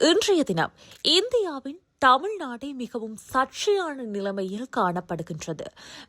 இன்றைய தினம் இந்தியாவின் தமிழ்நாடு மிகவும் சர்ச்சையான நிலைமையில் காணப்படுகின்றது.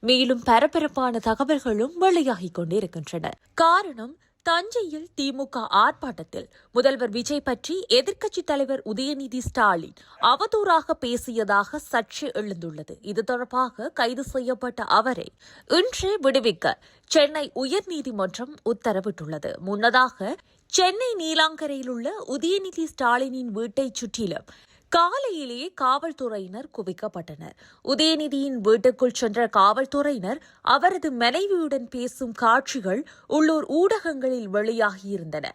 மேலும் பரபரப்பான தகவல்களும் வெளியாகிக் கொண்டிருக்கின்றன. காரணம், தஞ்சையில் திமுக ஆர்ப்பாட்டத்தில் முதல்வர் விஜய் பற்றி எதிர்க்கட்சித் தலைவர் உதயநிதி ஸ்டாலின் அவதூறாக பேசியதாக சர்ச்சை எழுந்துள்ளது. இது தொடர்பாக கைது செய்யப்பட்ட அவரை இன்று விடுவிக்க சென்னை உயர்நீதிமன்றம் உத்தரவிட்டுள்ளது. முன்னதாக சென்னை நீலாங்கரையில் உள்ள உதயநிதி ஸ்டாலினின் வீட்டைச் சுற்றிலும் காலையிலேயே காவல்துறையினர் குவிக்கப்பட்டனர். உதயநிதியின் வீட்டுக்குள் சென்ற காவல்துறையினர் அவரது மனைவியுடன் பேசும் காட்சிகள் உள்ளூர் ஊடகங்களில் வெளியாகியிருந்தன.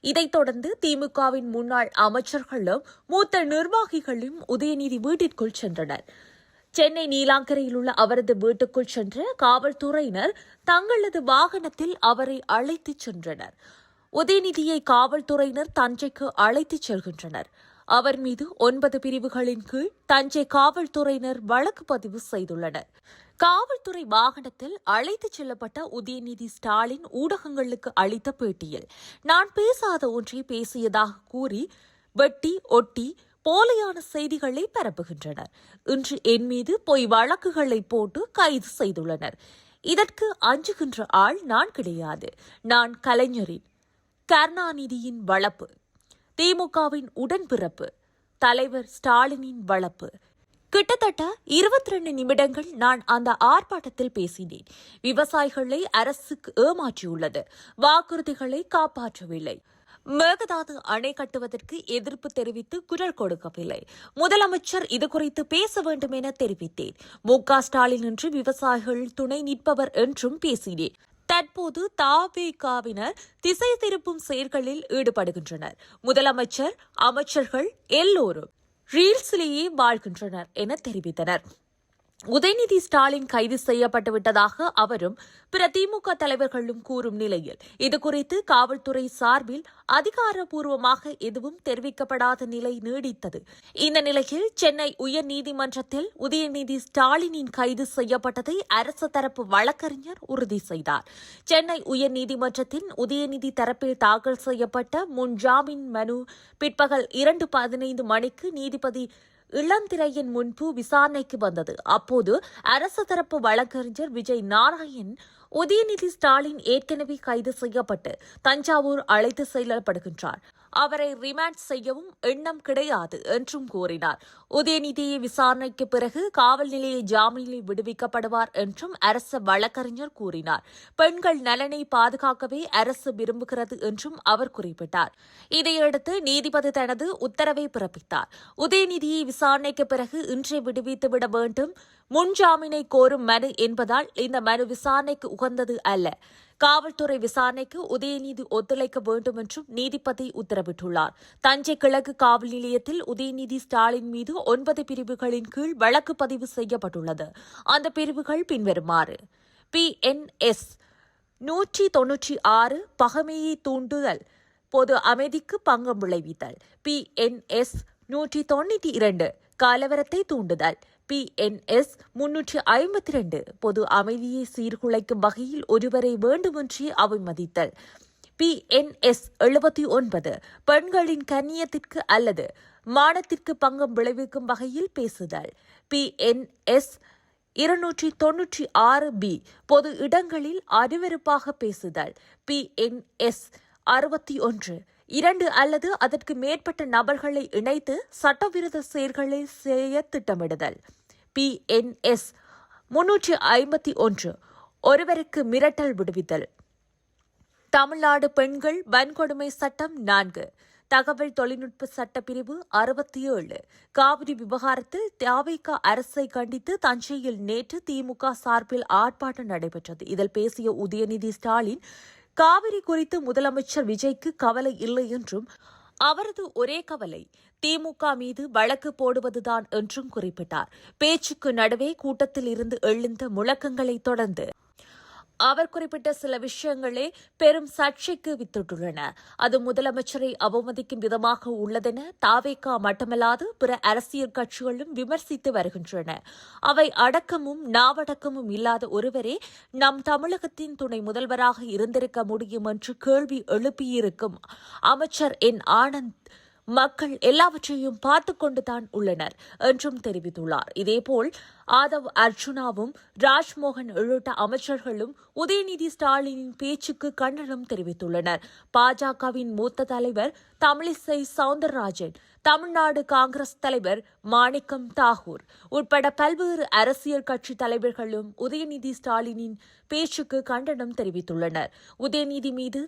இதைத் தொடர்ந்து திமுகவின் முன்னாள் அமைச்சர்களும் மூத்த நிர்வாகிகளும் உதயநிதி வீட்டிற்குள் சென்றனர். சென்னை நீலாங்கரையில் உள்ள அவரது வீட்டுக்குள் சென்ற காவல்துறையினர் தங்களது வாகனத்தில் அவரை அழைத்துச் சென்றனர். உதயநிதியை காவல்துறையினர் தஞ்சைக்கு அழைத்துச் செல்கின்றனர். அவர் மீது 9 பிரிவுகளின் கீழ் தஞ்சை காவல்துறையினர் வழக்கு பதிவு செய்துள்ளனர். காவல்துறை வாகனத்தில் அழைத்துச் செல்லப்பட்ட உதயநிதி ஸ்டாலின் ஊடகங்களுக்கு அளித்த பேட்டியில், நான் பேசாத ஒன்றை பேசியதாக கூறி வெட்டி ஒட்டி போலியான செய்திகளை பரப்புகின்றனர். இன்று என் மீது பொய் வழக்குகளை போட்டு கைது செய்துள்ளனர். இதற்கு அஞ்சுகின்ற ஆள் நான் கிடையாது. நான் கலைஞரின், கருணாநிதியின் வளப்பு, திமுகவின் உடன்பிறப்பு, தலைவர் ஸ்டாலினின் வளப்பு. கிட்டத்தட்ட 22 நிமிடங்கள் நான் அந்த ஆர்ப்பாட்டத்தில் பேசினேன். விவசாயிகளை அரசுக்கு ஏமாற்றியுள்ளது, வாக்குறுதிகளை காப்பாற்றவில்லை, மேகதாது அணை கட்டுவதற்கு எதிர்ப்பு தெரிவித்து குரல் கொடுக்கவில்லை. முதலமைச்சர் இதுகுறித்து பேச வேண்டும் என தெரிவித்தேன். மு.க. ஸ்டாலின் என்று விவசாயிகள் துணை நிற்பவர் என்றும் பேசினேன். தற்போது தவேகாவினர் திசை திருப்பும் செயல்களில் ஈடுபடுகின்றனர். முதலமைச்சர், அமைச்சர்கள் எல்லோரும் ரீல்ஸிலேயே வாழ்கின்றனர் என தெரிவித்தனர். உதயநிதி ஸ்டாலின் கைது செய்யப்பட்டுவிட்டதாக அவரும் பிற திமுக தலைவர்களும் கூறும் நிலையில் இதுகுறித்து காவல்துறை சார்பில் அதிகாரப்பூர்வமாக எதுவும் தெரிவிக்கப்படாத நிலை நீடித்தது. இந்த நிலையில் சென்னை உயர்நீதிமன்றத்தில் உதயநிதி ஸ்டாலினின் கைது செய்யப்பட்டதை அரசு தரப்பு வழக்கறிஞர் உறுதி செய்தார். சென்னை உயர்நீதிமன்றத்தின் உதயநிதி தரப்பில் தாக்கல் செய்யப்பட்ட முன்ஜாமீன் மனு பிற்பகல் 2:15 மணிக்கு நீதிபதி இளந்திரையின் முன்பு விசாரணைக்கு வந்தது. அப்போது அரசு தரப்பு வழக்கறிஞர் விஜய் நாராயண், உதயநிதி ஸ்டாலின் ஏற்கனவே கைது செய்யப்பட்டு தஞ்சாவூர் அழைத்து செல்லப்படுகின்றார், அவரை ரிமாண்ட் செய்யவும் எண்ணம் கிடையாது என்றும் கூறினார். உதயநிதியை விசாரணைக்கு பிறகு காவல் நிலைய ஜாமீனில் விடுவிக்கப்படுவார் என்றும் அரசு வழக்கறிஞர் கூறினார். பெண்கள் நலனை பாதுகாக்கவே அரசு விரும்புகிறது என்றும் அவர் குறிப்பிட்டார். இதையடுத்து நீதிபதி தனது உத்தரவை பிறப்பித்தார். உதயநிதியை விசாரணைக்கு பிறகு இன்றே விடுவித்துவிட வேண்டும். முன்ஜாமீனை கோரும் மனு என்பதால் இந்த மனு விசாரணைக்கு உகந்தது அல்ல. காவல்துறை விசாரணைக்கு உதயநிதி ஒத்துழைக்க வேண்டும் என்றும் நீதிபதி உத்தரவிட்டுள்ளார். தஞ்சை கிழக்கு காவல் நிலையத்தில் உதயநிதி ஸ்டாலின் மீது 9 பிரிவுகளின் கீழ் வழக்கு பதிவு செய்யப்பட்டுள்ளது. அந்த பிரிவுகள் பின்வருமாறு: PNS 196 பகைமையை தூண்டுதல், பொது அமைதிக்கு பங்கம் விளைவித்தல். PNS 192 கலவரத்தை தூண்டுதல். PNS 352 பொது அமைதியை சீர்குலைக்கும் வகையில் ஒருவரை வேண்டுமென்றே அவமதித்தல். PNS 79 பெண்களின் கண்ணியத்திற்கு அல்லது மானத்திற்கு பங்கம் விளைவிக்கும் வகையில் பேசுதல். PNS 296B பொது இடங்களில் அருவருப்பாக பேசுதல். PNS 61 2 அல்லது அதற்கு மேற்பட்ட நபர்களை இணைத்து சட்டவிரோத செயல்களை செய்ய திட்டமிடுதல். PNS 351 ஒருவருக்கு மிரட்டல் விடுவித்தல். தமிழ்நாடு பெண்கள் வன்கொடுமை சட்டம் 4, தகவல் தொழில்நுட்ப சட்டப்பிரிவு 67. காவிரி விவகாரத்தில் தவேகா அரசை கண்டித்து தஞ்சையில் நேற்று திமுக சார்பில் ஆர்ப்பாட்டம் நடைபெற்றது. இதில் பேசிய உதயநிதி ஸ்டாலின், காவிரி குறித்து முதலமைச்சர் விஜய்க்கு கவலை இல்லை என்றும் அவரது ஒரே கவலை திமுக மீது வழக்கு போடுவதுதான் என்றும் குறிப்பிட்டார். பேச்சுக்கு நடுவே கூட்டத்தில் இருந்து எழுந்த முழக்கங்களை தொடர்ந்து அவர் குறிப்பிட்ட சில விஷயங்களே பெரும் சர்ச்சைக்கு வித்திட்டுள்ளன. அது முதலமைச்சரை அவமதிக்கும் விதமாக உள்ளதென தவேகா மட்டுமல்லாது பிற அரசியல் கட்சிகளும் விமர்சித்து வருகின்றன. அவை அடக்கமும் நாவடக்கமும் இல்லாத ஒருவரே நம் தமிழகத்தின் துணை முதல்வராக இருந்திருக்க முடியும் என்று கேள்வி எழுப்பியிருக்கும் அமைச்சர் என். ஆனந்த் மக்கள் எல்லாவற்றையும் பார்த்துக் கொண்டுதான் உள்ளனர் என்றும் தெரிவித்துள்ளார். இதேபோல் ஆதவ் அர்ஜுனாவும் ராஜ்மோகன் உள்ளிட்ட அமைச்சர்களும் உதயநிதி ஸ்டாலினின் பேச்சுக்கு கண்டனம் தெரிவித்துள்ளனர். பாஜகவின் மூத்த தலைவர் தமிழிசை சவுந்தரராஜன், தமிழ்நாடு காங்கிரஸ் தலைவர் மாணிக்கம் தாகூர் உட்பட பல்வேறு அரசியல் கட்சி தலைவர்களும் உதயநிதி ஸ்டாலினின் பேச்சுக்கு கண்டனம் தெரிவித்துள்ளனர். உதயநிதி மீது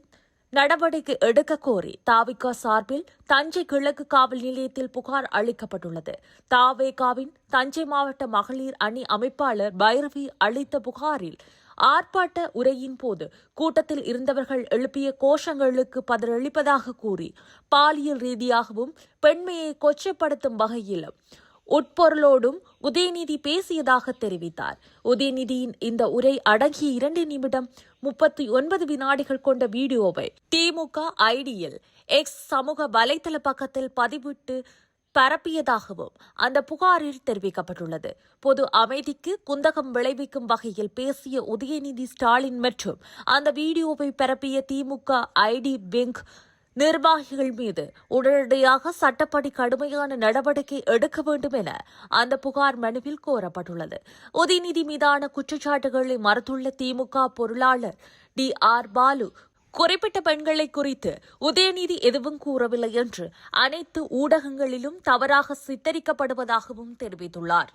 நடவடிக்கை எடுக்க கோரி தாவிக சார்பில் தஞ்சை கிழக்கு காவல் நிலையத்தில் புகார் அளிக்கப்பட்டுள்ளது. தாவேகாவின் தஞ்சை மாவட்ட மகளிர் அணி அமைப்பாளர் பைரவி அளித்த புகாரில் ஆர்ப்பாட்ட உரையின் போது கூட்டத்தில் இருந்தவர்கள் எழுப்பிய கோஷங்களுக்கு பதிலளிப்பதாக கூறி பாலியல் ரீதியாகவும் பெண்மையை கொச்சைப்படுத்தும் வகையிலும் உட்பொருளோடும் உதயநிதி பேசியதாக தெரிவித்தார். உதயநிதியின் இந்த உரை அடங்கிய 2 நிமிடம் 39 வினாடிகள் கொண்ட வீடியோவை திமுக ஐடியில் எக்ஸ் சமூக வலைதள பக்கத்தில் பதிவிட்டு பரப்பியதாகவும் அந்த புகாரில் தெரிவிக்கப்பட்டுள்ளது. பொது அமைதிக்கு குந்தகம் விளைவிக்கும் வகையில் பேசிய உதயநிதி ஸ்டாலின் மற்றும் அந்த வீடியோவை பரப்பிய திமுக ஐடி விங் நிர்வாகிகள் மீது உடனடியாக சட்டப்படி கடுமையான நடவடிக்கை எடுக்க வேண்டும் என அந்த புகார் மனுவில் கோரப்பட்டுள்ளது. உதயநிதி மீதான குற்றச்சாட்டுகளை மறுத்துள்ள திமுக பொருளாளர் DR பாலு, குறிப்பிட்ட பெண்களை குறித்து உதயநிதி எதுவும் கூறவில்லை என்று அனைத்து ஊடகங்களிலும் தவறாக சித்தரிக்கப்படுவதாகவும் தெரிவித்துள்ளார்.